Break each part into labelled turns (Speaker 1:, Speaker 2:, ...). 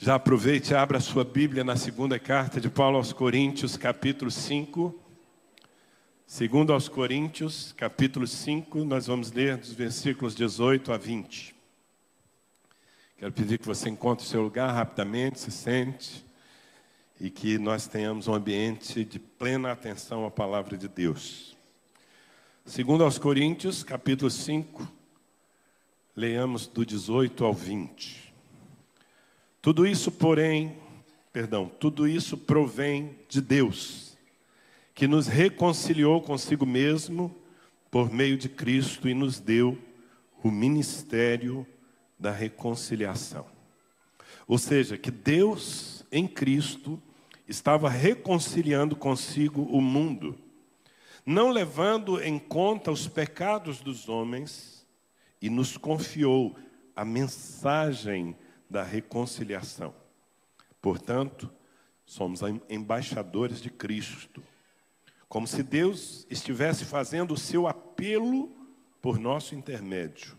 Speaker 1: Já aproveite e abra a sua Bíblia na segunda carta de Paulo aos Coríntios, capítulo 5. Segundo aos Coríntios, capítulo 5, nós vamos ler dos versículos 18 a 20. Quero pedir que você encontre o seu lugar rapidamente, se sente, e que nós tenhamos um ambiente de plena atenção à palavra de Deus. Segundo aos Coríntios, capítulo 5, leamos do 18 ao 20. Tudo isso provém de Deus, que nos reconciliou consigo mesmo por meio de Cristo e nos deu o ministério da reconciliação. Ou seja, que Deus em Cristo estava reconciliando consigo o mundo, não levando em conta os pecados dos homens, e nos confiou a mensagem da reconciliação. Portanto, somos embaixadores de Cristo, como se Deus estivesse fazendo o seu apelo por nosso intermédio.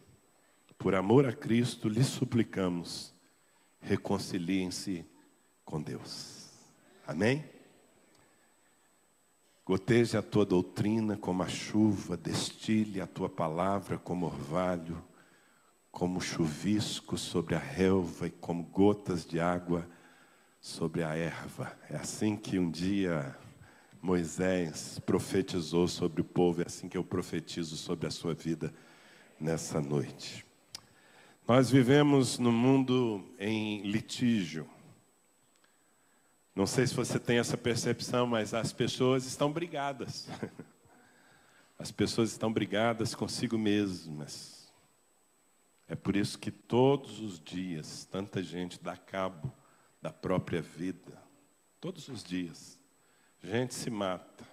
Speaker 1: Por amor a Cristo, lhe suplicamos, reconciliem-se com Deus. Amém? Goteje a tua doutrina como a chuva, destile a tua palavra como orvalho, como chuvisco sobre a relva e como gotas de água sobre a erva. É assim que um dia Moisés profetizou sobre o povo, é assim que eu profetizo sobre a sua vida nessa noite. Nós vivemos num mundo em litígio. Não sei se você tem essa percepção, mas as pessoas estão brigadas. As pessoas estão brigadas consigo mesmas. É por isso que todos os dias tanta gente dá cabo da própria vida. Todos os dias. Gente se mata.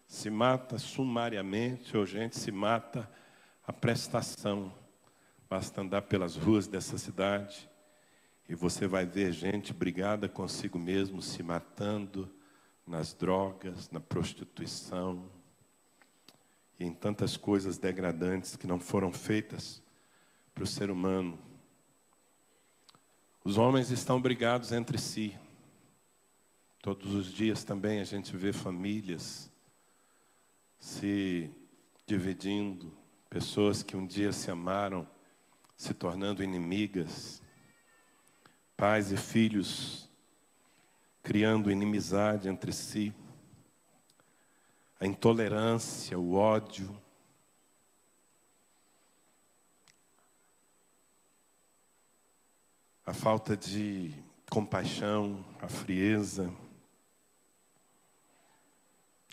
Speaker 1: Se mata sumariamente ou gente se mata à prestação. Basta andar pelas ruas dessa cidade e você vai ver gente brigada consigo mesmo, se matando nas drogas, na prostituição e em tantas coisas degradantes que não foram feitas para o ser humano. Os homens estão brigados entre si. Todos os dias também a gente vê famílias se dividindo, pessoas que um dia se amaram se tornando inimigas, pais e filhos criando inimizade entre si, a intolerância, o ódio, a falta de compaixão, a frieza,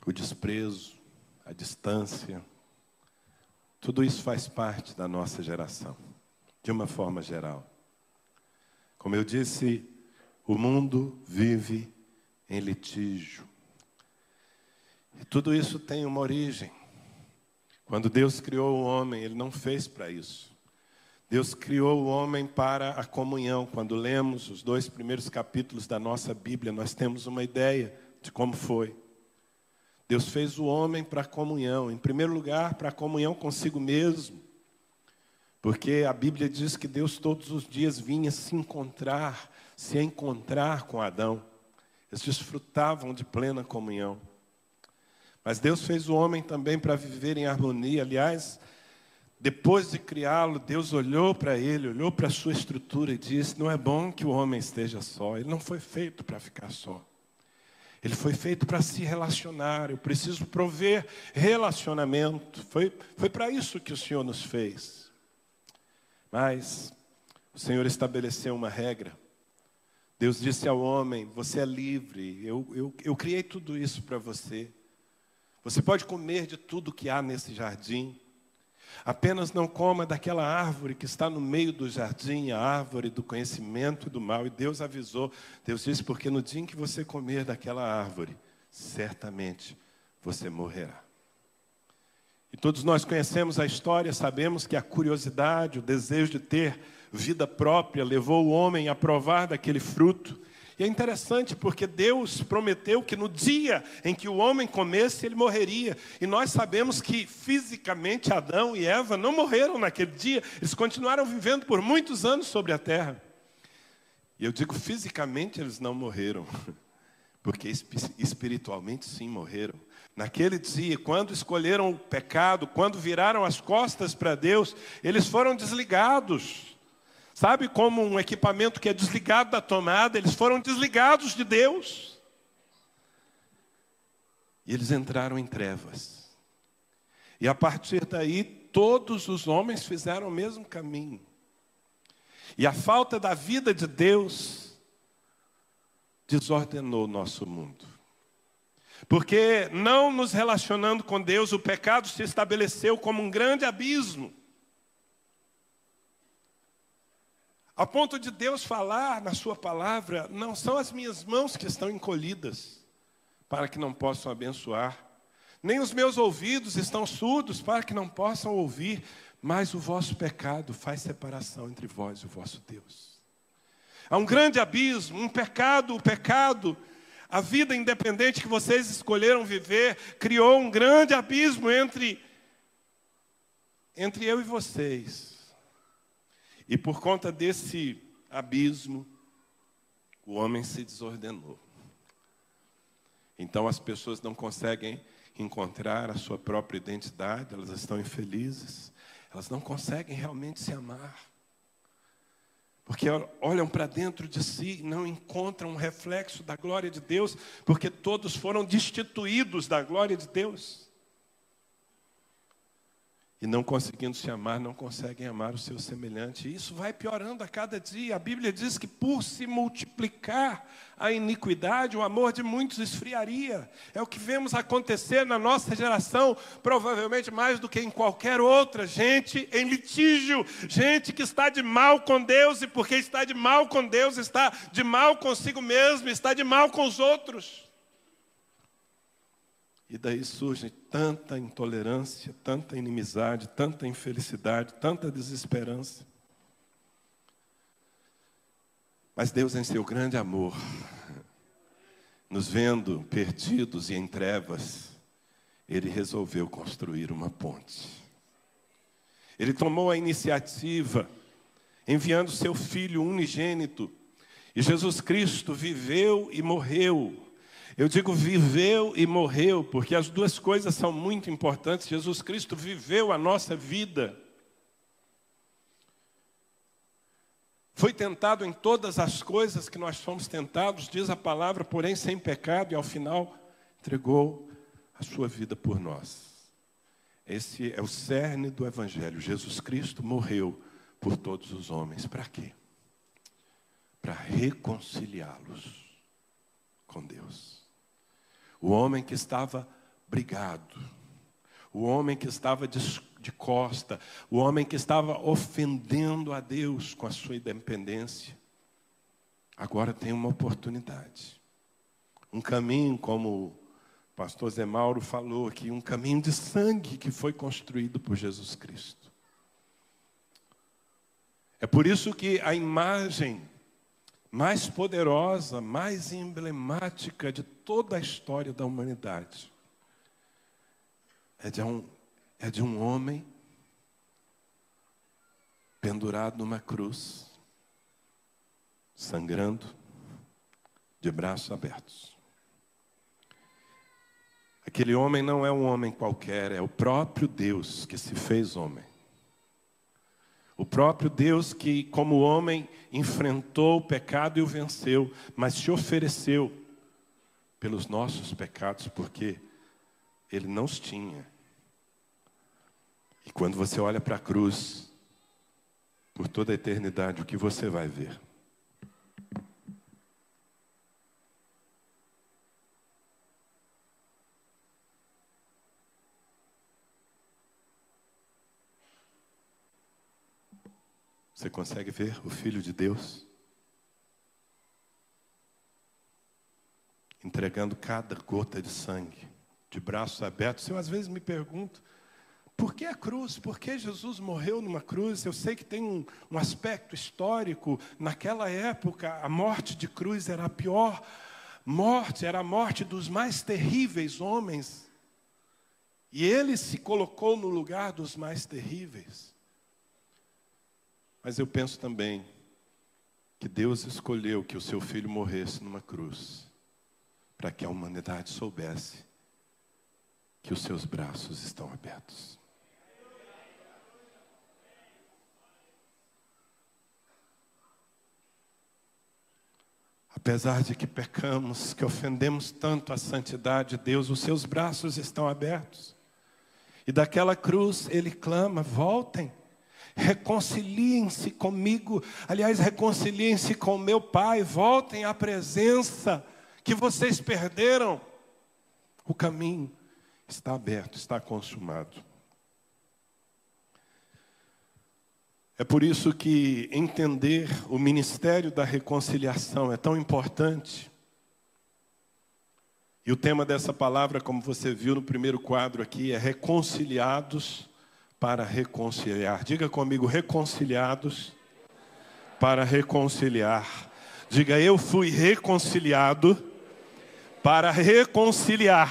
Speaker 1: o desprezo, a distância. Tudo isso faz parte da nossa geração, de uma forma geral. Como eu disse, o mundo vive em litígio. E tudo isso tem uma origem. Quando Deus criou o homem, Ele não fez para isso. Deus criou o homem para a comunhão. Quando lemos os 2 primeiros capítulos da nossa Bíblia, nós temos uma ideia de como foi. Deus fez o homem para a comunhão. Em primeiro lugar, para a comunhão consigo mesmo. Porque a Bíblia diz que Deus todos os dias vinha se encontrar com Adão. Eles desfrutavam de plena comunhão. Mas Deus fez o homem também para viver em harmonia. Aliás, depois de criá-lo, Deus olhou para ele, olhou para a sua estrutura e disse: não é bom que o homem esteja só. Ele não foi feito para ficar só. Ele foi feito para se relacionar. Eu preciso prover relacionamento. Foi para isso que o Senhor nos fez. Mas o Senhor estabeleceu uma regra. Deus disse ao homem: você é livre. Eu criei tudo isso para você. Você pode comer de tudo que há nesse jardim. Apenas não coma daquela árvore que está no meio do jardim, a árvore do conhecimento e do mal. E Deus avisou, Deus disse: porque no dia em que você comer daquela árvore, certamente você morrerá. E todos nós conhecemos a história, sabemos que a curiosidade, o desejo de ter vida própria levou o homem a provar daquele fruto. E é interessante porque Deus prometeu que no dia em que o homem comesse, ele morreria. E nós sabemos que fisicamente Adão e Eva não morreram naquele dia. Eles continuaram vivendo por muitos anos sobre a terra. E eu digo fisicamente eles não morreram, porque espiritualmente sim morreram. Naquele dia, quando escolheram o pecado, quando viraram as costas para Deus, eles foram desligados. Sabe como um equipamento que é desligado da tomada? Eles foram desligados de Deus. E eles entraram em trevas. E a partir daí, todos os homens fizeram o mesmo caminho. E a falta da vida de Deus desordenou o nosso mundo. Porque não nos relacionando com Deus, o pecado se estabeleceu como um grande abismo. A ponto de Deus falar na sua palavra, não são as minhas mãos que estão encolhidas, para que não possam abençoar. Nem os meus ouvidos estão surdos, para que não possam ouvir. Mas o vosso pecado faz separação entre vós e o vosso Deus. Há um grande abismo, o pecado, a vida independente que vocês escolheram viver, criou um grande abismo entre eu e vocês. E por conta desse abismo, o homem se desordenou. Então as pessoas não conseguem encontrar a sua própria identidade, elas estão infelizes, elas não conseguem realmente se amar. Porque olham para dentro de si e não encontram um reflexo da glória de Deus, porque todos foram destituídos da glória de Deus. E não conseguindo se amar, não conseguem amar o seu semelhante. E isso vai piorando a cada dia. A Bíblia diz que por se multiplicar a iniquidade, o amor de muitos esfriaria. É o que vemos acontecer na nossa geração, provavelmente mais do que em qualquer outra. Gente em litígio, gente que está de mal com Deus, e porque está de mal com Deus, está de mal consigo mesmo, está de mal com os outros. E daí surge tanta intolerância, tanta inimizade, tanta infelicidade, tanta desesperança. Mas Deus, em seu grande amor, nos vendo perdidos e em trevas, Ele resolveu construir uma ponte. Ele tomou a iniciativa, enviando seu Filho unigênito. E Jesus Cristo viveu e morreu. Eu digo viveu e morreu, porque as duas coisas são muito importantes. Jesus Cristo viveu a nossa vida. Foi tentado em todas as coisas que nós fomos tentados, diz a palavra, porém sem pecado, e ao final entregou a sua vida por nós. Esse é o cerne do Evangelho. Jesus Cristo morreu por todos os homens. Para quê? Para reconciliá-los com Deus. O homem que estava brigado, o homem que estava de costa, o homem que estava ofendendo a Deus com a sua independência, agora tem uma oportunidade. Um caminho, como o pastor Zé Mauro falou aqui, um caminho de sangue que foi construído por Jesus Cristo. É por isso que a imagem mais poderosa, mais emblemática de toda a história da humanidade é de um homem pendurado numa cruz, sangrando, de braços abertos. Aquele homem não é um homem qualquer, é o próprio Deus que se fez homem. O próprio Deus que, como homem, enfrentou o pecado e o venceu, mas se ofereceu pelos nossos pecados, porque Ele não os tinha. E quando você olha para a cruz, por toda a eternidade, o que você vai ver? Você consegue ver o Filho de Deus entregando cada gota de sangue, de braços abertos? Eu às vezes me pergunto, por que a cruz? Por que Jesus morreu numa cruz? Eu sei que tem um aspecto histórico. Naquela época, a morte de cruz era a pior morte, era a morte dos mais terríveis homens. E Ele se colocou no lugar dos mais terríveis. Mas eu penso também que Deus escolheu que o seu filho morresse numa cruz, para que a humanidade soubesse que os seus braços estão abertos. Apesar de que pecamos, que ofendemos tanto a santidade de Deus, os seus braços estão abertos. E daquela cruz ele clama: voltem, reconciliem-se comigo. Aliás, reconciliem-se com meu Pai, voltem à presença que vocês perderam. O caminho está aberto, está consumado. É por isso que entender o ministério da reconciliação é tão importante. E o tema dessa palavra, como você viu no primeiro quadro aqui, é reconciliados para reconciliar. Diga comigo: reconciliados para reconciliar. Diga: eu fui reconciliado para reconciliar.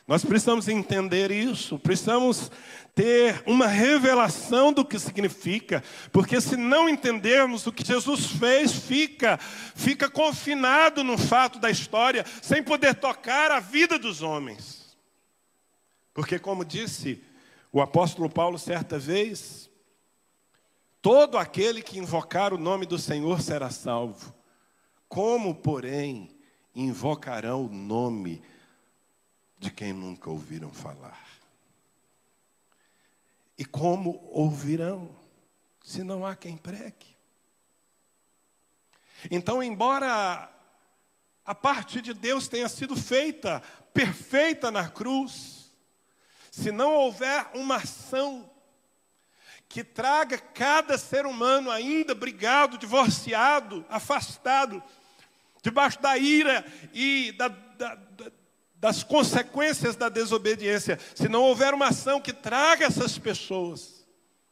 Speaker 1: Nós precisamos entender isso, precisamos ter uma revelação do que significa, porque se não entendermos o que Jesus fez, fica confinado no fato da história, sem poder tocar a vida dos homens. Porque, como disse o apóstolo Paulo certa vez, todo aquele que invocar o nome do Senhor será salvo. Como, porém, invocarão o nome de quem nunca ouviram falar? E como ouvirão, se não há quem pregue? Então, embora a parte de Deus tenha sido feita, perfeita na cruz, se não houver uma ação que traga cada ser humano ainda brigado, divorciado, afastado, debaixo da ira e das consequências da desobediência, se não houver uma ação que traga essas pessoas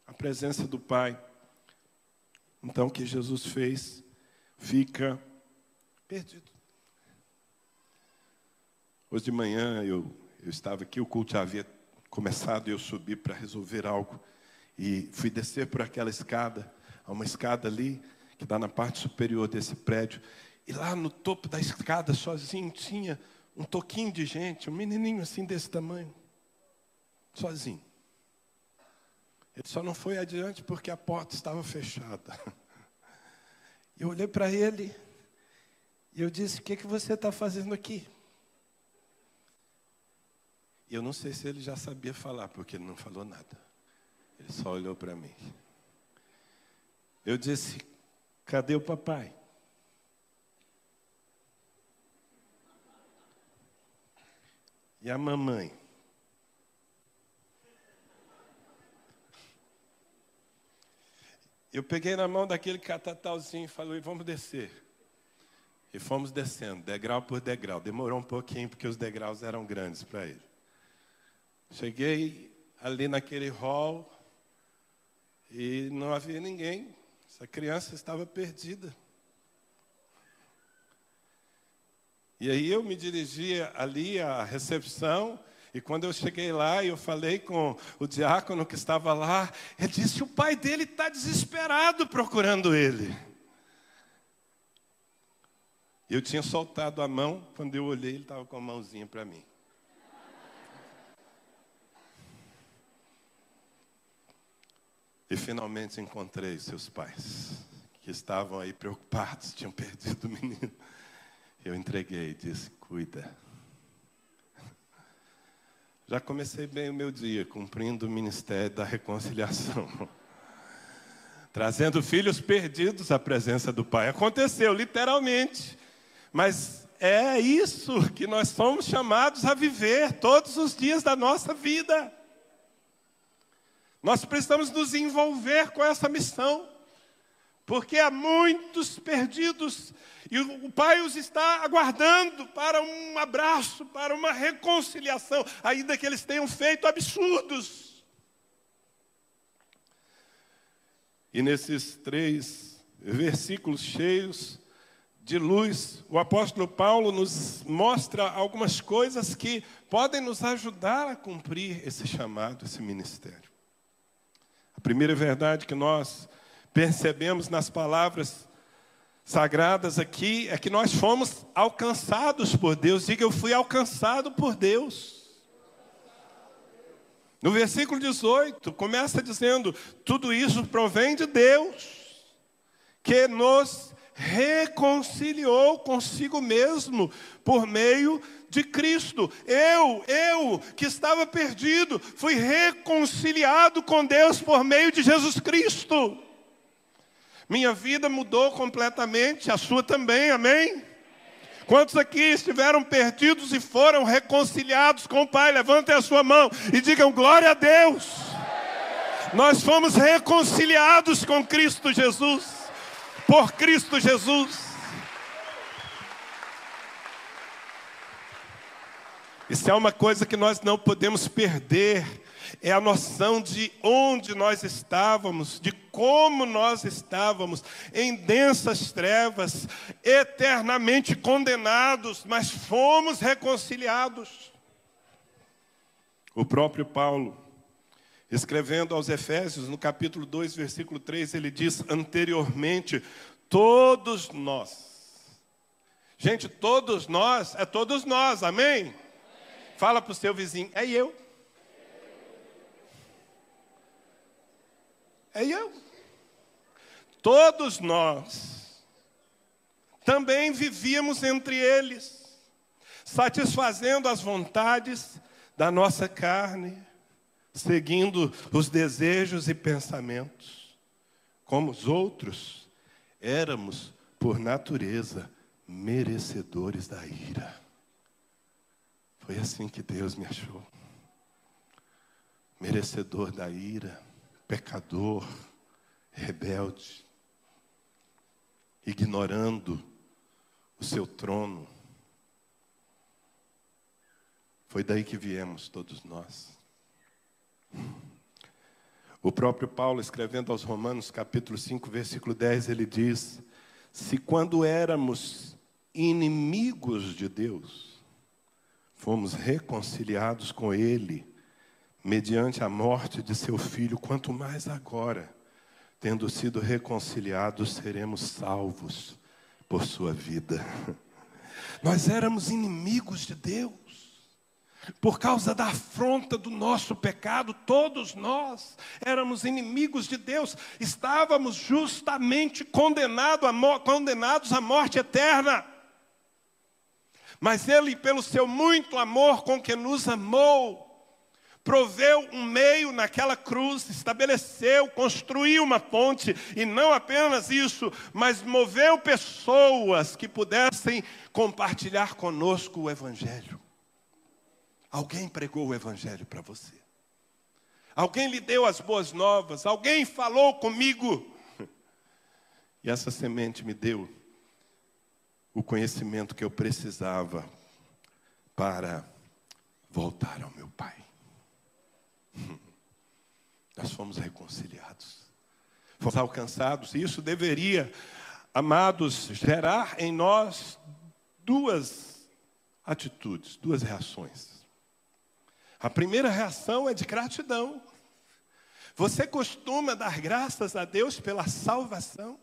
Speaker 1: à presença do Pai, então o que Jesus fez fica perdido. Hoje de manhã eu estava aqui, o culto já havia começado e eu subi para resolver algo. E fui descer por aquela escada, há uma escada ali que dá na parte superior desse prédio. E lá no topo da escada, sozinho, tinha um toquinho de gente, um menininho assim desse tamanho, sozinho. Ele só não foi adiante porque a porta estava fechada. Eu olhei para ele e eu disse: o que você está fazendo aqui? E eu não sei se ele já sabia falar, porque ele não falou nada. Ele só olhou para mim. Eu disse: cadê o papai? E a mamãe? Eu peguei na mão daquele catatauzinho e falei: vamos descer. E fomos descendo, degrau por degrau. Demorou um pouquinho, porque os degraus eram grandes para ele. Cheguei ali naquele hall e não havia ninguém. Essa criança estava perdida. E aí eu me dirigia ali à recepção, e quando eu cheguei lá, eu falei com o diácono que estava lá, ele disse: o pai dele está desesperado procurando ele. Eu tinha soltado a mão, quando eu olhei, ele estava com a mãozinha para mim. E finalmente encontrei seus pais, que estavam aí preocupados, tinham perdido o menino. Eu entreguei e disse: cuida. Já comecei bem o meu dia, cumprindo o ministério da reconciliação. Trazendo filhos perdidos à presença do Pai. Aconteceu, literalmente. Mas é isso que nós somos chamados a viver todos os dias da nossa vida. Nós precisamos nos envolver com essa missão, porque há muitos perdidos, e o Pai os está aguardando para um abraço, para uma reconciliação, ainda que eles tenham feito absurdos. E nesses 3 versículos cheios de luz, o apóstolo Paulo nos mostra algumas coisas que podem nos ajudar a cumprir esse chamado, esse ministério. A primeira verdade que nós percebemos nas palavras sagradas aqui, é que nós fomos alcançados por Deus. Diga, eu fui alcançado por Deus. No versículo 18, começa dizendo, tudo isso provém de Deus, que nos reconciliou consigo mesmo por meio de Cristo. Eu que estava perdido, fui reconciliado com Deus por meio de Jesus Cristo. Minha vida mudou completamente, a sua também, amém? Quantos aqui estiveram perdidos e foram reconciliados com o Pai? Levantem a sua mão e digam glória a Deus. Nós fomos reconciliados com Cristo Jesus, por Cristo Jesus. Isso é uma coisa que nós não podemos perder, é a noção de onde nós estávamos, de como nós estávamos, em densas trevas, eternamente condenados, mas fomos reconciliados. O próprio Paulo, escrevendo aos Efésios, no capítulo 2, versículo 3, ele diz, anteriormente, todos nós. Gente, todos nós, é todos nós, amém? Fala para o seu vizinho, é eu. É eu. Todos nós também vivíamos entre eles, satisfazendo as vontades da nossa carne, seguindo os desejos e pensamentos. Como os outros, éramos, por natureza, merecedores da ira. Foi assim que Deus me achou. Merecedor da ira, pecador, rebelde, ignorando o seu trono. Foi daí que viemos todos nós. O próprio Paulo, escrevendo aos Romanos, capítulo 5, versículo 10, ele diz, se quando éramos inimigos de Deus, fomos reconciliados com Ele, mediante a morte de seu Filho, quanto mais agora, tendo sido reconciliados, seremos salvos por sua vida. Nós éramos inimigos de Deus, por causa da afronta do nosso pecado, todos nós éramos inimigos de Deus, estávamos justamente condenados à morte eterna. Mas Ele, pelo seu muito amor com que nos amou, proveu um meio naquela cruz, estabeleceu, construiu uma ponte, e não apenas isso, mas moveu pessoas que pudessem compartilhar conosco o Evangelho. Alguém pregou o Evangelho para você. Alguém lhe deu as boas novas, alguém falou comigo. E essa semente me deu o conhecimento que eu precisava para voltar ao meu Pai. Nós fomos reconciliados, fomos alcançados, e isso deveria, amados, gerar em nós duas atitudes, duas reações. A primeira reação é de gratidão. Você costuma dar graças a Deus pela salvação?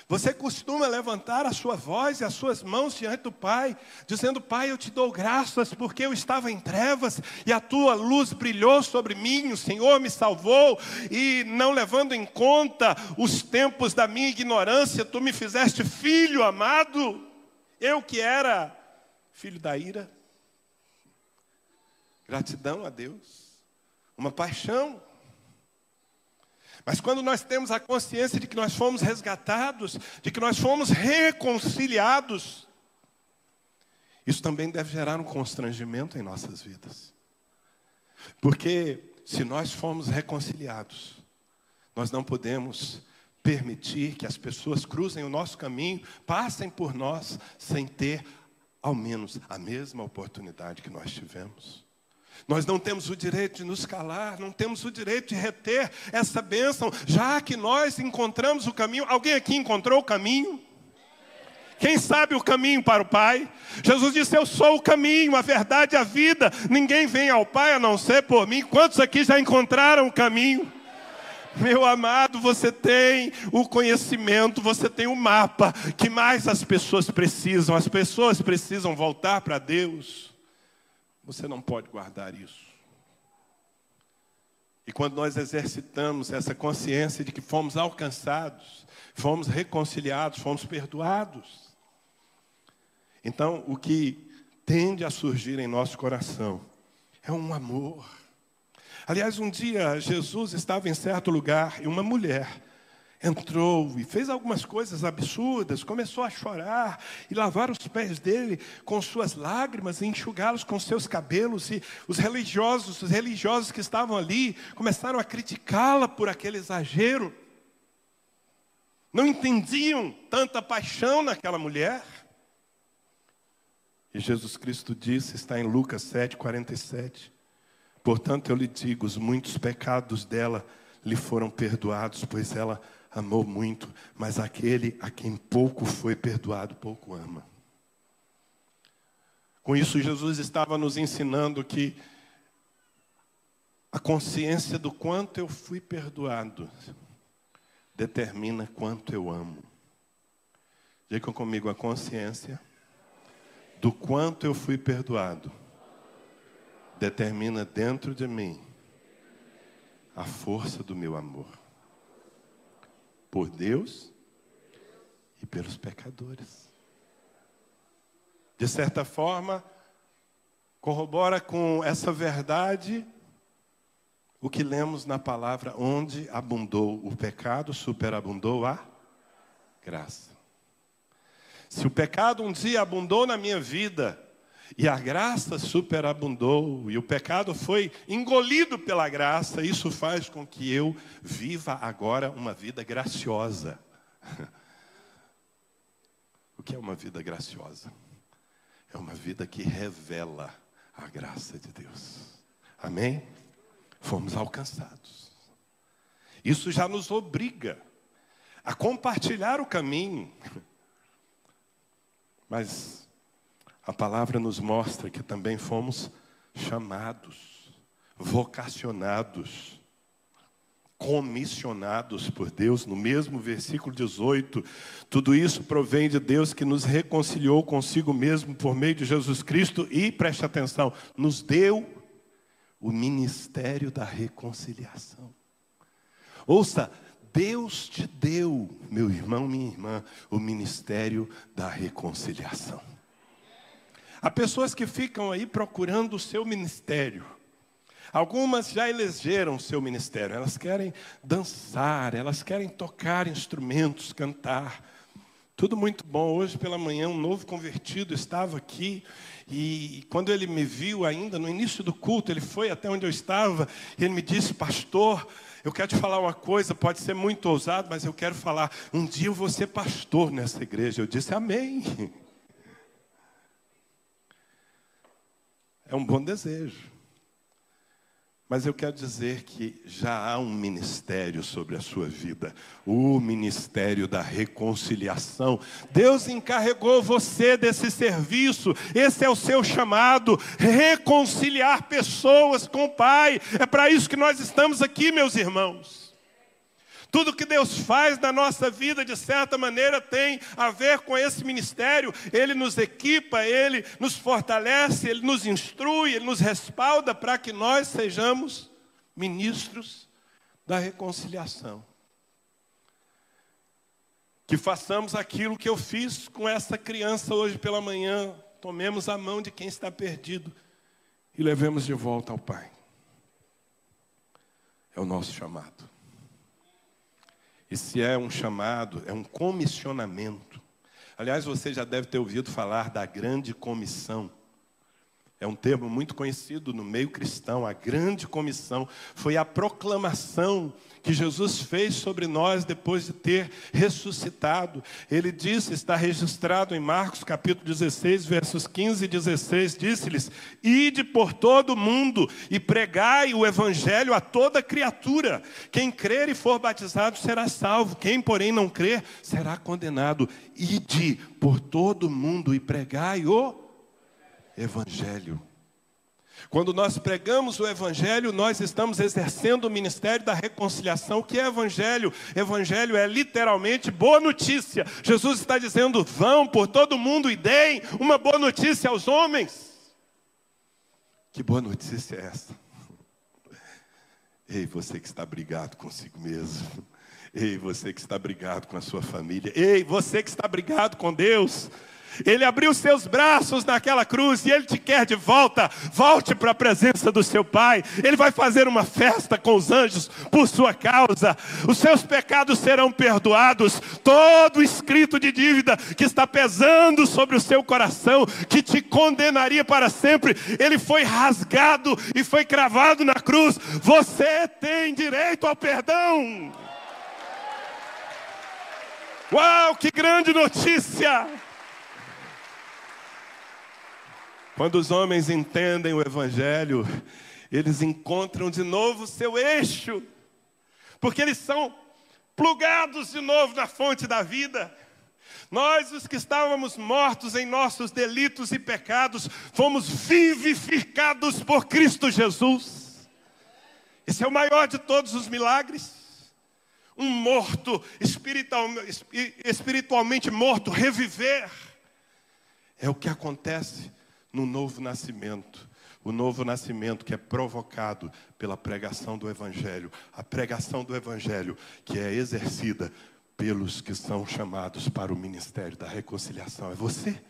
Speaker 1: Você costuma levantar a sua voz e as suas mãos diante do Pai, dizendo, Pai, eu te dou graças porque eu estava em trevas e a tua luz brilhou sobre mim, o Senhor me salvou e não levando em conta os tempos da minha ignorância, tu me fizeste filho amado, eu que era filho da ira. Gratidão a Deus, uma paixão. Mas quando nós temos a consciência de que nós fomos resgatados, de que nós fomos reconciliados, isso também deve gerar um constrangimento em nossas vidas. Porque se nós fomos reconciliados, nós não podemos permitir que as pessoas cruzem o nosso caminho, passem por nós, sem ter ao menos a mesma oportunidade que nós tivemos. Nós não temos o direito de nos calar, não temos o direito de reter essa bênção, já que nós encontramos o caminho. Alguém aqui encontrou o caminho? Quem sabe o caminho para o Pai? Jesus disse, eu sou o caminho, a verdade e a vida. Ninguém vem ao Pai a não ser por mim. Quantos aqui já encontraram o caminho? Meu amado, você tem o conhecimento, você tem o mapa que mais as pessoas precisam. As pessoas precisam voltar para Deus. Você não pode guardar isso. E quando nós exercitamos essa consciência de que fomos alcançados, fomos reconciliados, fomos perdoados, então o que tende a surgir em nosso coração é um amor. Aliás, um dia Jesus estava em certo lugar e uma mulher entrou e fez algumas coisas absurdas, começou a chorar e lavar os pés dele com suas lágrimas e enxugá-los com seus cabelos. E os religiosos que estavam ali começaram a criticá-la por aquele exagero. Não entendiam tanta paixão naquela mulher. E Jesus Cristo disse, está em Lucas 7:47, portanto eu lhe digo, os muitos pecados dela lhe foram perdoados, pois ela amou muito, mas aquele a quem pouco foi perdoado, pouco ama. Com isso, Jesus estava nos ensinando que a consciência do quanto eu fui perdoado determina quanto eu amo. Diga comigo, a consciência do quanto eu fui perdoado determina dentro de mim a força do meu amor por Deus e pelos pecadores. De certa forma, corrobora com essa verdade o que lemos na palavra, onde abundou o pecado, superabundou a graça. Se o pecado um dia abundou na minha vida, e a graça superabundou, e o pecado foi engolido pela graça, isso faz com que eu viva agora uma vida graciosa. O que é uma vida graciosa? É uma vida que revela a graça de Deus. Amém? Fomos alcançados. Isso já nos obriga a compartilhar o caminho. Mas a palavra nos mostra que também fomos chamados, vocacionados, comissionados por Deus. No mesmo versículo 18, tudo isso provém de Deus que nos reconciliou consigo mesmo por meio de Jesus Cristo e, preste atenção, nos deu o ministério da reconciliação. Ouça, Deus te deu, meu irmão, minha irmã, o ministério da reconciliação. Há pessoas que ficam aí procurando o seu ministério. Algumas já elegeram o seu ministério. Elas querem dançar, elas querem tocar instrumentos, cantar. Tudo muito bom. Hoje pela manhã um novo convertido estava aqui. E quando ele me viu ainda no início do culto, ele foi até onde eu estava. E ele me disse, pastor, eu quero te falar uma coisa, pode ser muito ousado, mas eu quero falar. Um dia eu vou ser pastor nessa igreja. Eu disse, amém. É um bom desejo. Mas eu quero dizer que já há um ministério sobre a sua vida. O ministério da reconciliação. Deus encarregou você desse serviço. Esse é o seu chamado. Reconciliar pessoas com o Pai. É para isso que nós estamos aqui, meus irmãos. Tudo que Deus faz na nossa vida, de certa maneira, tem a ver com esse ministério. Ele nos equipa, Ele nos fortalece, Ele nos instrui, Ele nos respalda para que nós sejamos ministros da reconciliação. Que façamos aquilo que eu fiz com essa criança hoje pela manhã. Tomemos a mão de quem está perdido e levemos de volta ao Pai. É o nosso chamado. E se é um chamado, é um comissionamento. Aliás, você já deve ter ouvido falar da grande comissão. É um termo muito conhecido no meio cristão. A grande comissão foi a proclamação que Jesus fez sobre nós depois de ter ressuscitado. Ele disse, está registrado em Marcos capítulo 16, versos 15 e 16, disse-lhes, ide por todo o mundo e pregai o evangelho a toda criatura. Quem crer e for batizado será salvo, quem porém não crer será condenado. Ide por todo o mundo e pregai o evangelho. Quando nós pregamos o Evangelho, nós estamos exercendo o ministério da reconciliação. O que é Evangelho? Evangelho é literalmente boa notícia. Jesus está dizendo, vão por todo mundo e deem uma boa notícia aos homens. Que boa notícia é essa? Ei, você que está brigado consigo mesmo. Ei, você que está brigado com a sua família. Ei, você que está brigado com Deus. Ele abriu seus braços naquela cruz e Ele te quer de volta. Volte para a presença do seu Pai. Ele vai fazer uma festa com os anjos por sua causa. Os seus pecados serão perdoados. Todo escrito de dívida que está pesando sobre o seu coração, que te condenaria para sempre, ele foi rasgado e foi cravado na cruz. Você tem direito ao perdão. Uau, que grande notícia! Quando os homens entendem o Evangelho, eles encontram de novo seu eixo, porque eles são plugados de novo na fonte da vida. Nós, os que estávamos mortos em nossos delitos e pecados, fomos vivificados por Cristo Jesus. Esse é o maior de todos os milagres. Um morto, espiritualmente morto, reviver. É o que acontece no novo nascimento. O novo nascimento que é provocado pela pregação do Evangelho. A pregação do Evangelho que é exercida pelos que são chamados para o ministério da reconciliação. É você.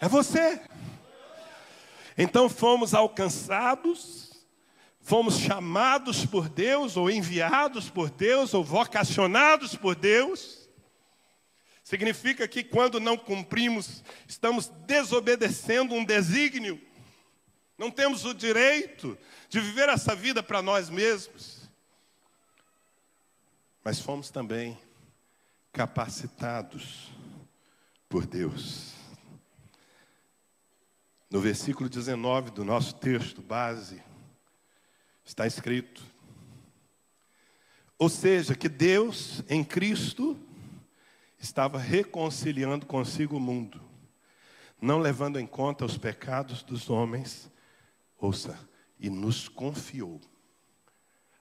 Speaker 1: É você. Então fomos alcançados, fomos chamados por Deus, ou enviados por Deus, ou vocacionados por Deus. Significa que quando não cumprimos, estamos desobedecendo um desígnio. Não temos o direito de viver essa vida para nós mesmos. Mas fomos também capacitados por Deus. No versículo 19 do nosso texto base, está escrito: ou seja, que Deus em Cristo estava reconciliando consigo o mundo, não levando em conta os pecados dos homens, ouça, e nos confiou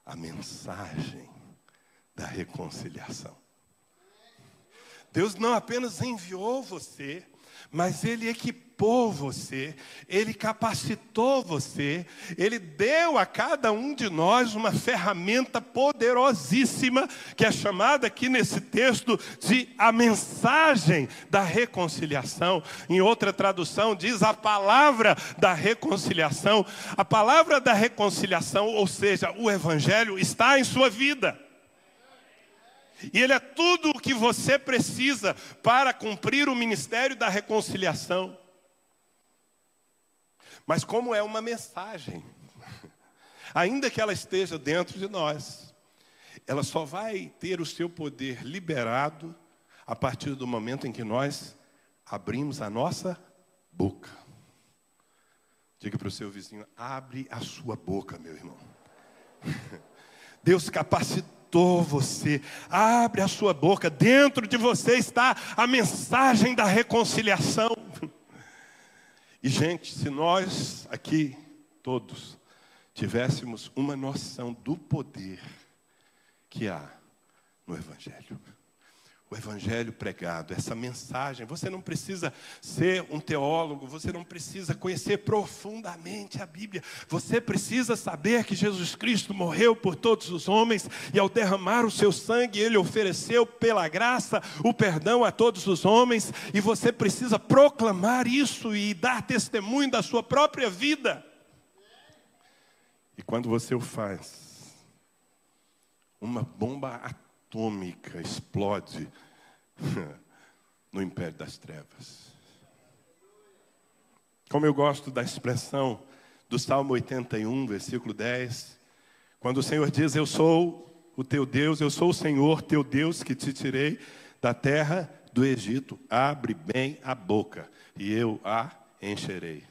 Speaker 1: a mensagem da reconciliação. Deus não apenas enviou você, mas Ele equipou você, Ele capacitou você, Ele deu a cada um de nós uma ferramenta poderosíssima, que é chamada aqui nesse texto de a mensagem da reconciliação. Em outra tradução diz a palavra da reconciliação. A palavra da reconciliação, ou seja, o Evangelho, está em sua vida. E ele é tudo o que você precisa para cumprir o ministério da reconciliação. Mas como é uma mensagem, ainda que ela esteja dentro de nós, ela só vai ter o seu poder liberado a partir do momento em que nós abrimos a nossa boca. Diga para o seu vizinho, abre a sua boca, meu irmão. Deus capacitou você, abre a sua boca, dentro de você está a mensagem da reconciliação. E gente, se nós aqui, todos, tivéssemos uma noção do poder que há no Evangelho. O Evangelho pregado, essa mensagem, você não precisa ser um teólogo, você não precisa conhecer profundamente a Bíblia. Você precisa saber que Jesus Cristo morreu por todos os homens e ao derramar o seu sangue, Ele ofereceu pela graça o perdão a todos os homens. E você precisa proclamar isso e dar testemunho da sua própria vida. E quando você o faz, uma bomba atômica explode no império das trevas. Como eu gosto da expressão do Salmo 81, versículo 10, quando o Senhor diz, eu sou o teu Deus, eu sou o Senhor teu Deus que te tirei da terra do Egito. Abre bem a boca e eu a encherei.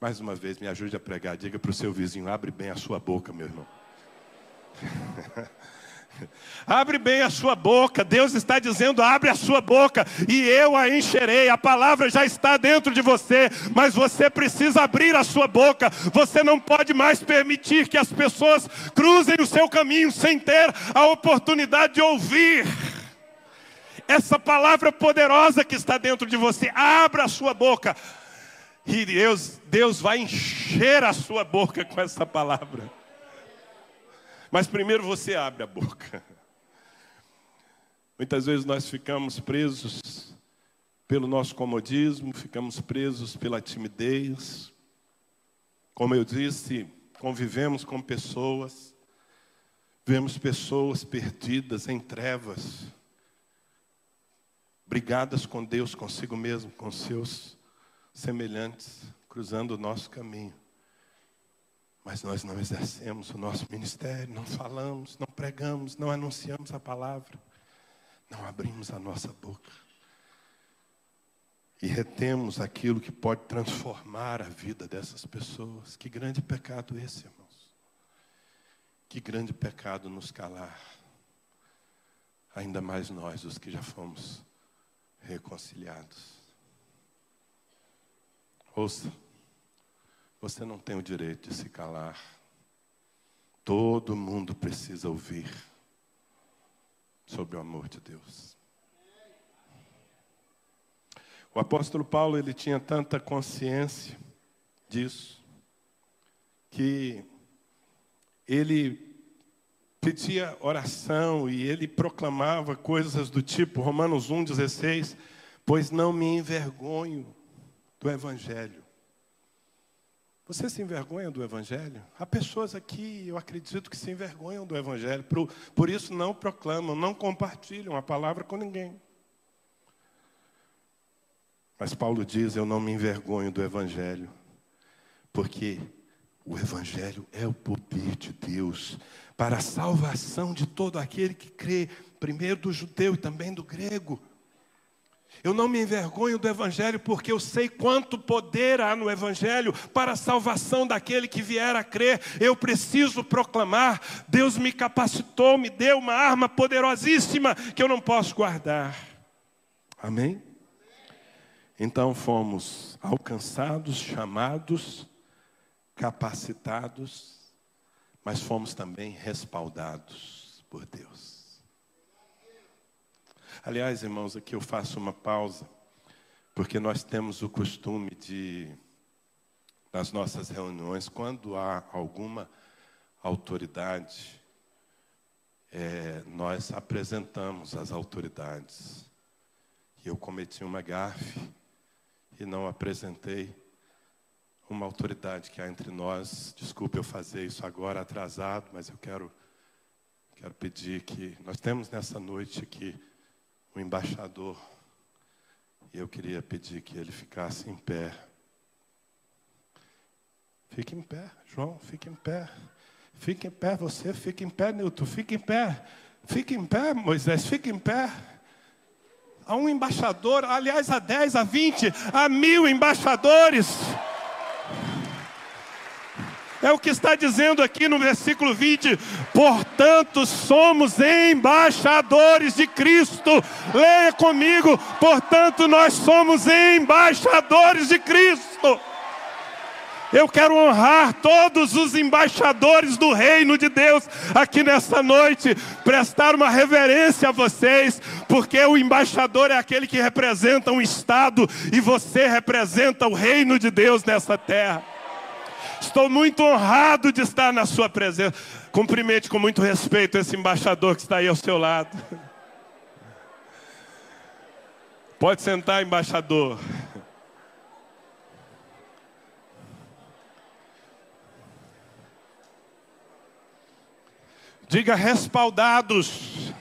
Speaker 1: Mais uma vez, me ajude a pregar. Diga para o seu vizinho, abre bem a sua boca, meu irmão. Abre bem a sua boca. Deus está dizendo: abre a sua boca e eu a encherei. A palavra já está dentro de você, mas você precisa abrir a sua boca. Você não pode mais permitir que as pessoas cruzem o seu caminho sem ter a oportunidade de ouvir essa palavra poderosa que está dentro de você. Abra a sua boca e Deus vai encher a sua boca com essa palavra. Mas primeiro você abre a boca. Muitas vezes nós ficamos presos pelo nosso comodismo, ficamos presos pela timidez. Como eu disse, convivemos com pessoas, vemos pessoas perdidas em trevas, brigadas com Deus, consigo mesmo, com seus semelhantes, cruzando o nosso caminho. Mas nós não exercemos o nosso ministério, não falamos, não pregamos, não anunciamos a palavra, não abrimos a nossa boca. E retemos aquilo que pode transformar a vida dessas pessoas. Que grande pecado esse, irmãos. Que grande pecado nos calar. Ainda mais nós, os que já fomos reconciliados. Ouça, você não tem o direito de se calar. Todo mundo precisa ouvir sobre o amor de Deus. O apóstolo Paulo, ele tinha tanta consciência disso, que ele pedia oração e ele proclamava coisas do tipo, Romanos 1,16, pois não me envergonho do Evangelho. Você se envergonha do Evangelho? Há pessoas aqui, eu acredito, que se envergonham do Evangelho. Por isso não proclamam, não compartilham a palavra com ninguém. Mas Paulo diz, eu não me envergonho do Evangelho. Porque o Evangelho é o poder de Deus para a salvação de todo aquele que crê, primeiro do judeu e também do grego. Eu não me envergonho do Evangelho porque eu sei quanto poder há no Evangelho para a salvação daquele que vier a crer. Eu preciso proclamar. Deus me capacitou, me deu uma arma poderosíssima que eu não posso guardar. Amém? Então fomos alcançados, chamados, capacitados, mas fomos também respaldados por Deus. Aliás, irmãos, aqui eu faço uma pausa, porque nós temos o costume de, nas nossas reuniões, quando há alguma autoridade, nós apresentamos as autoridades. E eu cometi uma gafe e não apresentei uma autoridade que há entre nós. Desculpe eu fazer isso agora atrasado, mas eu quero pedir que nós temos nessa noite aqui o embaixador, e eu queria pedir que ele ficasse em pé. Fique em pé, João, fique em pé. Fique em pé, você, fique em pé, Nilton, fique em pé. Fique em pé, Moisés, fique em pé. Há um embaixador, aliás, há 10, há 20, há 1000 embaixadores. É o que está dizendo aqui no versículo 20. Portanto, somos embaixadores de Cristo. Leia comigo. Portanto, nós somos embaixadores de Cristo. Eu quero honrar todos os embaixadores do reino de Deus aqui nessa noite. Prestar uma reverência a vocês. Porque o embaixador é aquele que representa um estado. E você representa o reino de Deus nessa terra. Estou muito honrado de estar na sua presença. Cumprimente com muito respeito esse embaixador que está aí ao seu lado. Pode sentar, embaixador. Diga respaldados.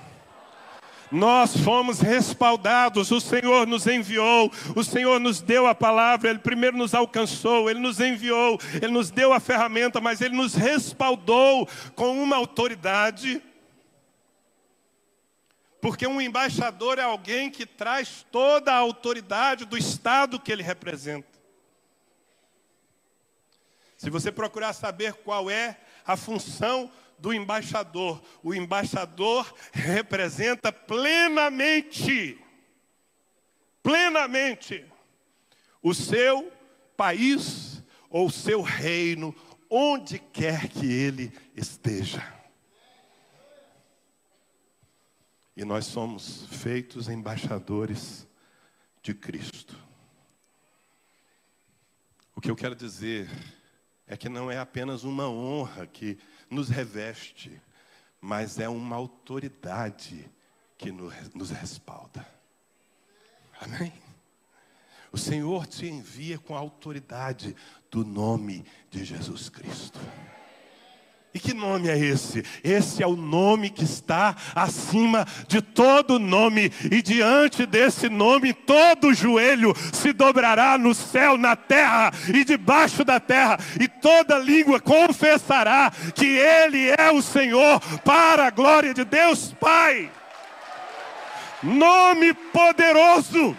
Speaker 1: Nós fomos respaldados, o Senhor nos enviou, o Senhor nos deu a palavra, Ele primeiro nos alcançou, Ele nos enviou, Ele nos deu a ferramenta, mas Ele nos respaldou com uma autoridade. Porque um embaixador é alguém que traz toda a autoridade do estado que ele representa. Se você procurar saber qual é a função do embaixador, o embaixador representa plenamente o seu país ou o seu reino, onde quer que ele esteja. E nós somos feitos embaixadores de Cristo. O que eu quero dizer é que não é apenas uma honra que nos reveste, mas é uma autoridade que nos respalda. Amém? O Senhor te envia com a autoridade do nome de Jesus Cristo. E que nome é esse? Esse é o nome que está acima de todo nome. E diante desse nome, todo joelho se dobrará no céu, na terra e debaixo da terra. E toda língua confessará que Ele é o Senhor, para a glória de Deus Pai. Nome poderoso.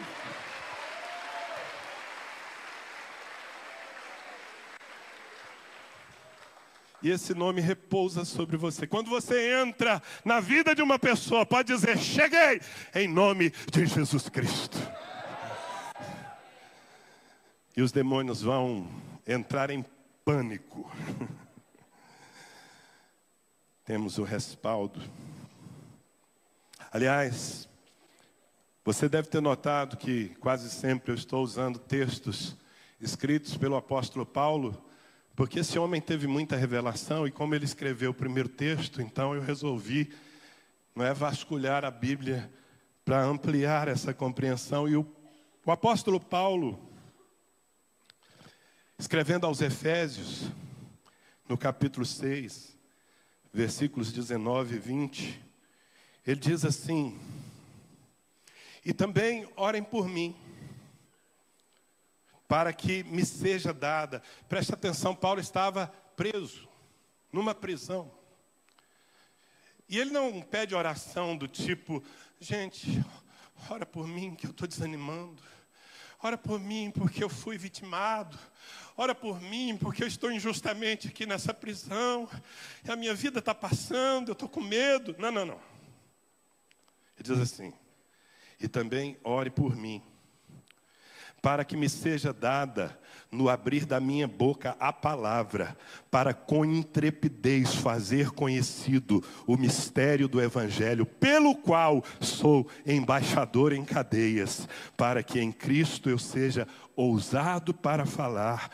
Speaker 1: E esse nome repousa sobre você. Quando você entra na vida de uma pessoa, pode dizer: cheguei, em nome de Jesus Cristo. E os demônios vão entrar em pânico. Temos o respaldo. Aliás, você deve ter notado que quase sempre eu estou usando textos escritos pelo apóstolo Paulo, porque esse homem teve muita revelação, e como ele escreveu o primeiro texto, então eu resolvi, vasculhar a Bíblia para ampliar essa compreensão. E o apóstolo Paulo, escrevendo aos Efésios, no capítulo 6, versículos 19 e 20, ele diz assim: e também orem por mim, para que me seja dada. Preste atenção, Paulo estava preso, numa prisão. E ele não pede oração do tipo: gente, ora por mim que eu estou desanimando. Ora por mim porque eu fui vitimado. Ora por mim porque eu estou injustamente aqui nessa prisão. E a minha vida está passando, eu estou com medo. Não. Ele diz assim: e também ore por mim, para que me seja dada, no abrir da minha boca, a palavra, para com intrepidez fazer conhecido o mistério do Evangelho, pelo qual sou embaixador em cadeias, para que em Cristo eu seja ousado para falar,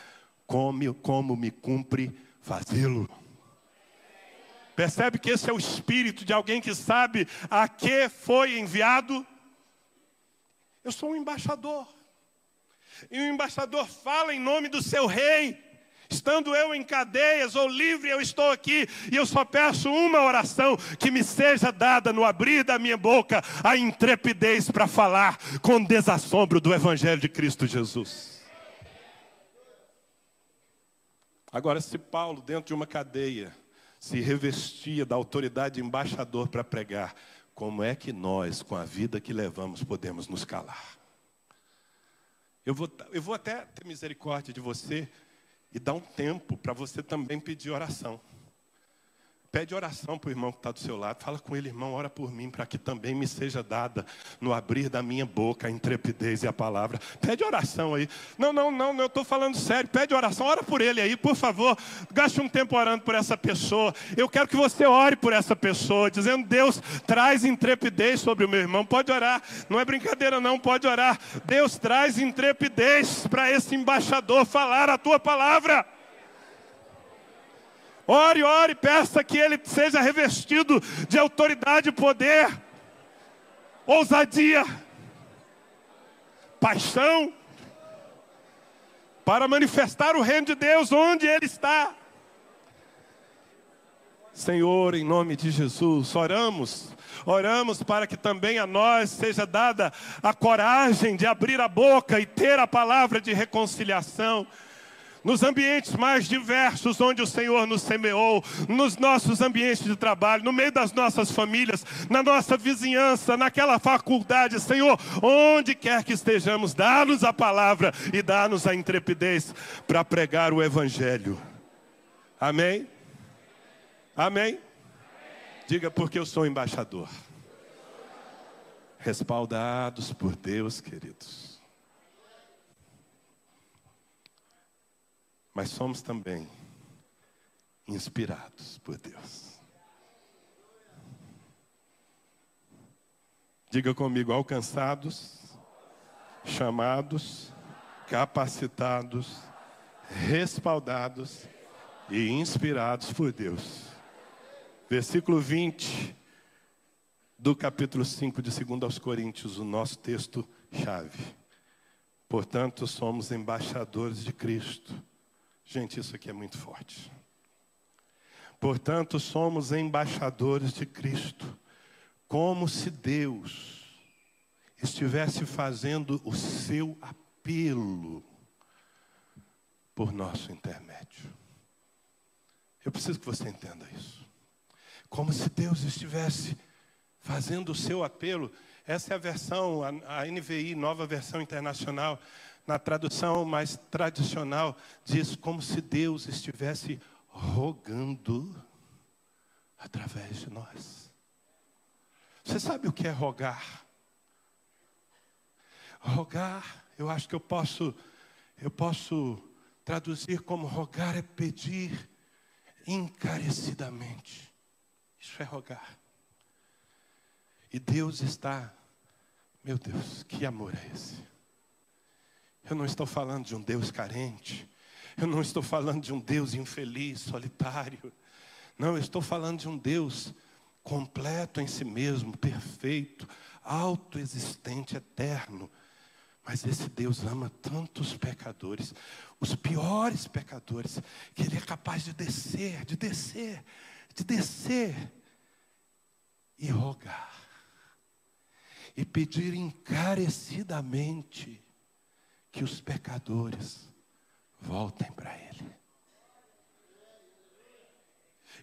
Speaker 1: como me cumpre fazê-lo. Percebe que esse é o espírito de alguém que sabe a que foi enviado? Eu sou um embaixador. E o embaixador fala em nome do seu rei. Estando eu em cadeias ou livre, eu estou aqui. E eu só peço uma oração: que me seja dada, no abrir da minha boca, a intrepidez para falar com desassombro do Evangelho de Cristo Jesus. Agora, se Paulo, dentro de uma cadeia, se revestia da autoridade de embaixador para pregar, como é que nós, com a vida que levamos, podemos nos calar? Eu vou até ter misericórdia de você e dar um tempo para você também pedir oração. Pede oração para o irmão que está do seu lado. Fala com ele: irmão, ora por mim, para que também me seja dada, no abrir da minha boca, a intrepidez e a palavra. Pede oração aí. Não, eu estou falando sério. Pede oração, ora por ele aí, por favor. Gaste um tempo orando por essa pessoa. Eu quero que você ore por essa pessoa, dizendo: Deus, traz intrepidez sobre o meu irmão. Pode orar, não é brincadeira não, pode orar. Deus, traz intrepidez para esse embaixador falar a tua palavra. Ore, peça que ele seja revestido de autoridade, poder, ousadia, paixão, para manifestar o reino de Deus onde ele está. Senhor, em nome de Jesus, oramos para que também a nós seja dada a coragem de abrir a boca e ter a palavra de reconciliação. Nos ambientes mais diversos onde o Senhor nos semeou, nos nossos ambientes de trabalho, no meio das nossas famílias, na nossa vizinhança, naquela faculdade, Senhor, onde quer que estejamos, dá-nos a palavra e dá-nos a intrepidez para pregar o Evangelho. Amém? Amém? Diga, porque eu sou embaixador. Respaldados por Deus, queridos. Mas somos também inspirados por Deus. Diga comigo, alcançados, chamados, capacitados, respaldados e inspirados por Deus. Versículo 20 do capítulo 5 de 2 aos Coríntios, o nosso texto-chave. Portanto, somos embaixadores de Cristo. Gente, isso aqui é muito forte. Portanto, somos embaixadores de Cristo, como se Deus estivesse fazendo o seu apelo por nosso intermédio. Eu preciso que você entenda isso. Como se Deus estivesse fazendo o seu apelo. Essa é a versão, a NVI, Nova Versão Internacional. Na tradução mais tradicional, diz como se Deus estivesse rogando através de nós. Você sabe o que é rogar? Rogar, eu acho que eu posso traduzir como rogar é pedir encarecidamente. Isso é rogar. E Deus está, meu Deus, que amor é esse? Eu não estou falando de um Deus carente. Eu não estou falando de um Deus infeliz, solitário. Não, eu estou falando de um Deus completo em si mesmo, perfeito, autoexistente, eterno. Mas esse Deus ama tantos pecadores, os piores pecadores, que Ele é capaz de descer e rogar. E pedir encarecidamente que os pecadores voltem para Ele.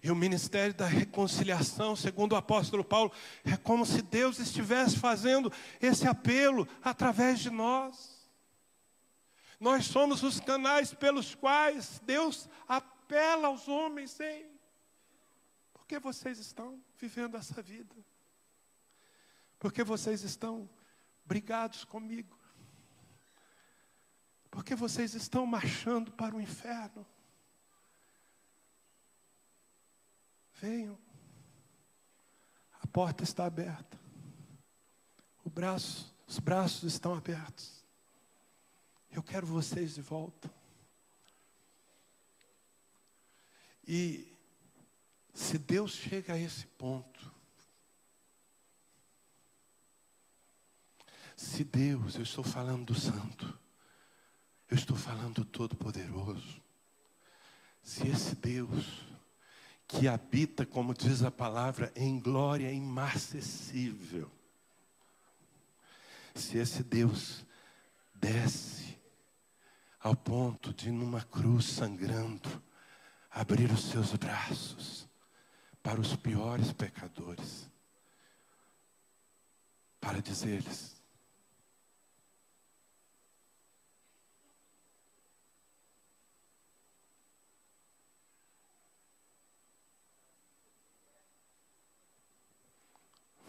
Speaker 1: E o ministério da reconciliação, segundo o apóstolo Paulo, é como se Deus estivesse fazendo esse apelo através de nós. Nós somos os canais pelos quais Deus apela aos homens. Ei, por que vocês estão vivendo essa vida? Por que vocês estão brigados comigo? Por que vocês estão marchando para o inferno? Venham. A porta está aberta. Os braços estão abertos. Eu quero vocês de volta. E se Deus chega a esse ponto, se Deus, eu estou falando do Santo, eu estou falando do Todo-Poderoso, se esse Deus que habita, como diz a palavra, em glória imarcessível, se esse Deus desce ao ponto de, numa cruz sangrando, abrir os seus braços para os piores pecadores, para dizer-lhes: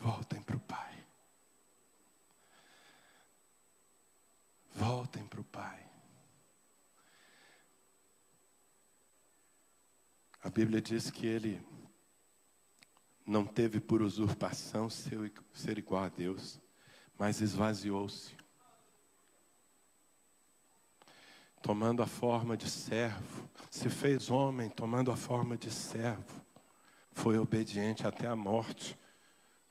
Speaker 1: voltem para o Pai. Voltem para o Pai. A Bíblia diz que Ele não teve por usurpação ser igual a Deus, mas esvaziou-se, tomando a forma de servo, se fez homem, tomando a forma de servo, foi obediente até a morte,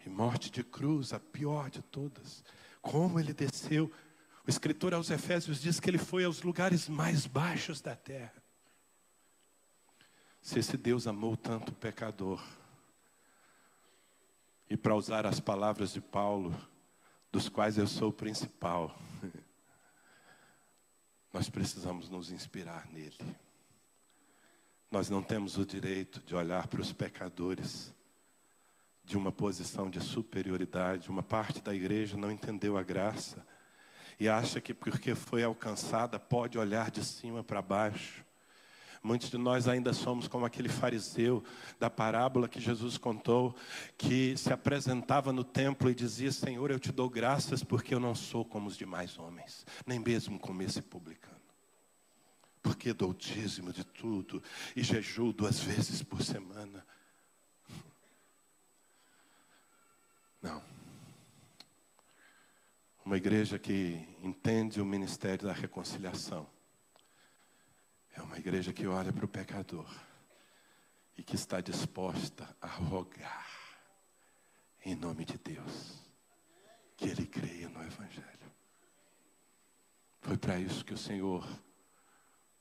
Speaker 1: e morte de cruz, a pior de todas. Como Ele desceu. O escritor aos Efésios diz que Ele foi aos lugares mais baixos da terra. Se esse Deus amou tanto o pecador, e para usar as palavras de Paulo, dos quais eu sou o principal, nós precisamos nos inspirar nele. Nós não temos o direito de olhar para os pecadores de uma posição de superioridade. Uma parte da igreja não entendeu a graça e acha que porque foi alcançada pode olhar de cima para baixo. Muitos de nós ainda somos como aquele fariseu da parábola que Jesus contou, que se apresentava no templo e dizia: Senhor, eu te dou graças porque eu não sou como os demais homens, nem mesmo como esse publicano. Porque dou dízimo de tudo e jejuo 2 vezes por semana. Não. Uma igreja que entende o ministério da reconciliação é uma igreja que olha para o pecador e que está disposta a rogar, em nome de Deus, que ele creia no Evangelho. Foi para isso que o Senhor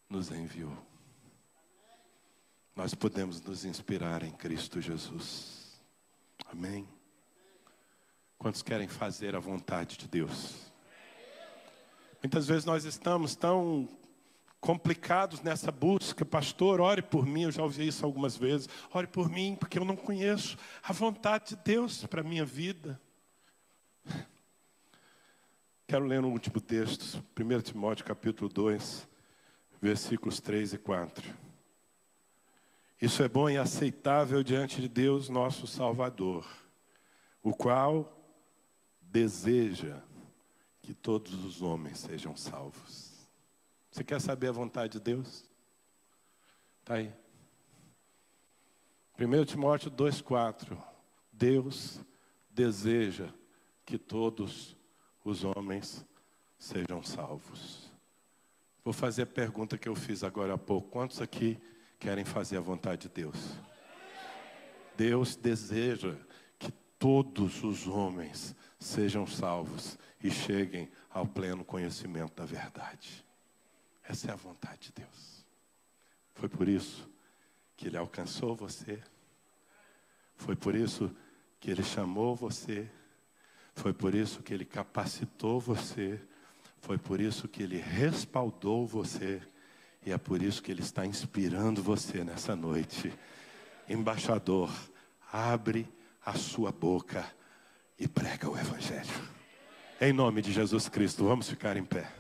Speaker 1: nos enviou. Nós podemos nos inspirar em Cristo Jesus. Amém? Quantos querem fazer a vontade de Deus? Muitas vezes nós estamos tão complicados nessa busca. Pastor, ore por mim. Eu já ouvi isso algumas vezes. Ore por mim, porque eu não conheço a vontade de Deus para a minha vida. Quero ler no último texto, 1 Timóteo capítulo 2, versículos 3 e 4. Isso é bom e aceitável diante de Deus, nosso Salvador, o qual deseja que todos os homens sejam salvos. Você quer saber a vontade de Deus? Está aí. 1 Timóteo 2,4. Deus deseja que todos os homens sejam salvos. Vou fazer a pergunta que eu fiz agora há pouco. Quantos aqui querem fazer a vontade de Deus? Deus deseja que todos os homens sejam salvos e cheguem ao pleno conhecimento da verdade. Essa é a vontade de Deus. Foi por isso que Ele alcançou você. Foi por isso que Ele chamou você. Foi por isso que Ele capacitou você. Foi por isso que Ele respaldou você. E é por isso que Ele está inspirando você nessa noite. Embaixador, abre a sua boca e prega o Evangelho. Em nome de Jesus Cristo, vamos ficar em pé.